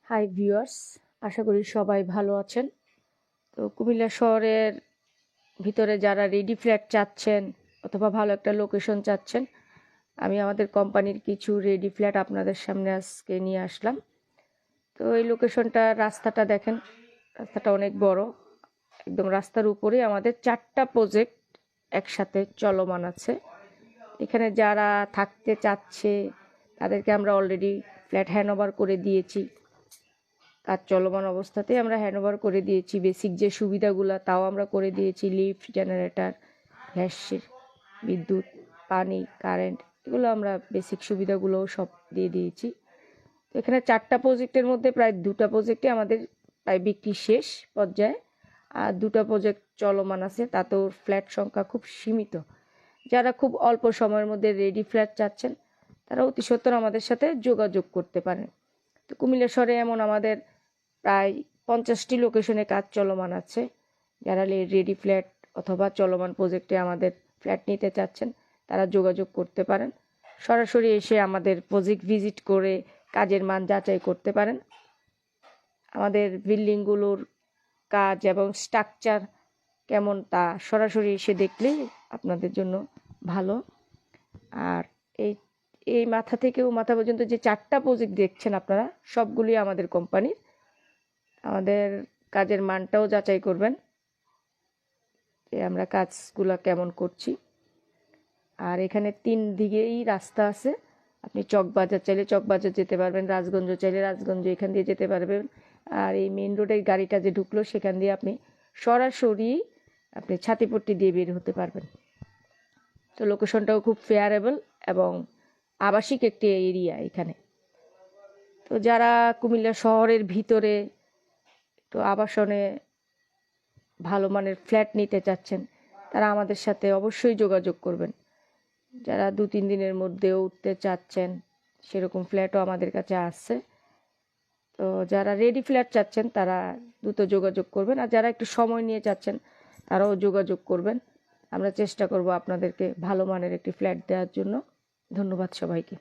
Hi viewers, আশা করি সবাই ভালো আছেন। তো কুমিল্লা শহরের ভিতরে যারা রেডি ফ্ল্যাট চাচ্ছেন অথবা ভালো একটা লোকেশন চাচ্ছেন, আমি আমাদের কোম্পানির কিছু রেডি ফ্ল্যাট আপনাদের সামনে আজকে নিয়ে আসলাম। তো এই লোকেশনটা, রাস্তাটা দেখেন, রাস্তাটা অনেক বড়। একদম রাস্তার উপরে আমাদের 4টা প্রজেক্ট একসাথে চলমান আছে। এখানে যারা থাকতে চাচ্ছে তাদেরকে আমরা অলরেডি ফ্ল্যাট হ্যান্ডওভার করে দিয়েছি। কাজ চলমান অবস্থাতে আমরা হ্যান্ডওভার করে দিয়েছি। বেসিক যে সুবিধাগুলো তাও আমরা করে দিয়েছি, লিফট, জেনারেটর, গ্যাস, বিদ্যুৎ, পানি, কারেন্ট, এগুলো আমরা বেসিক সুবিধাগুলোও সব দিয়ে দিয়েছি। তো এখানে 4টা প্রজেক্টের মধ্যে প্রায় 2টা প্রজেক্টে আমাদের প্রায় বিক্রি শেষ পর্যায়ে, আর 2টা প্রজেক্ট চলমান আছে। তাতেও ফ্ল্যাট সংখ্যা খুব সীমিত। যারা খুব অল্প সময়ের মধ্যে রেডি ফ্ল্যাট চাচ্ছেন তারা অতি সত্বর আমাদের সাথে যোগাযোগ করতে পারেন। তো কুমিল্লা শহরে এমন আমাদের প্রায় 50টি লোকেশনে কাজ চলমান আছে। যারা রেডি ফ্ল্যাট অথবা চলমান প্রজেক্টে আমাদের ফ্ল্যাট নিতে চাচ্ছেন তারা যোগাযোগ করতে পারেন। সরাসরি এসে আমাদের প্রজেক্ট ভিজিট করে কাজের মান যাচাই করতে পারেন। আমাদের বিল্ডিংগুলোর কাজ এবং স্ট্রাকচার কেমন তা সরাসরি এসে দেখলে আপনাদের জন্য ভালো। আর এই মাথা থেকেও মাথা পর্যন্ত যে 4টা প্রজেক্ট দেখছেন আপনারা, সবগুলি আমাদের কোম্পানির। আমাদের কাজের মানটাও যাচাই করবেন যে আমরা কাজগুলো কেমন করছি। আর এখানে 3 দিকেই রাস্তা আছে। আপনি চকবাজার চাইলে চকবাজার যেতে পারবেন, রাজগঞ্জ চাইলে রাজগঞ্জ এখান দিয়ে যেতে পারবেন। আর এই মেন রোডের গাড়িটা যে ঢুকলো সেখান দিয়ে আপনি সরাসরি ছাতিপট্টি দিয়ে বের হতে পারবেন। তো লোকেশনটাও খুব ফেয়ারেবল এবং আবাসিক একটি এরিয়া এখানে। তো যারা কুমিল্লা শহরের ভিতরে তো আবাসনে ভালো মানের ফ্ল্যাট নিতে চাচ্ছেন তারা আমাদের সাথে অবশ্যই যোগাযোগ করবেন। যারা 2-3 দিনের মধ্যেও উঠতে চাচ্ছেন সেরকম ফ্ল্যাটও আমাদের কাছে আসছে। তো যারা রেডি ফ্ল্যাট চাচ্ছেন তারা দ্রুত যোগাযোগ করবেন, আর যারা একটু সময় নিয়ে চাচ্ছেন তারাও যোগাযোগ করবেন। আমরা চেষ্টা করব আপনাদেরকে ভালো মানের একটি ফ্ল্যাট দেওয়ার জন্য। ধন্যবাদ সবাইকে।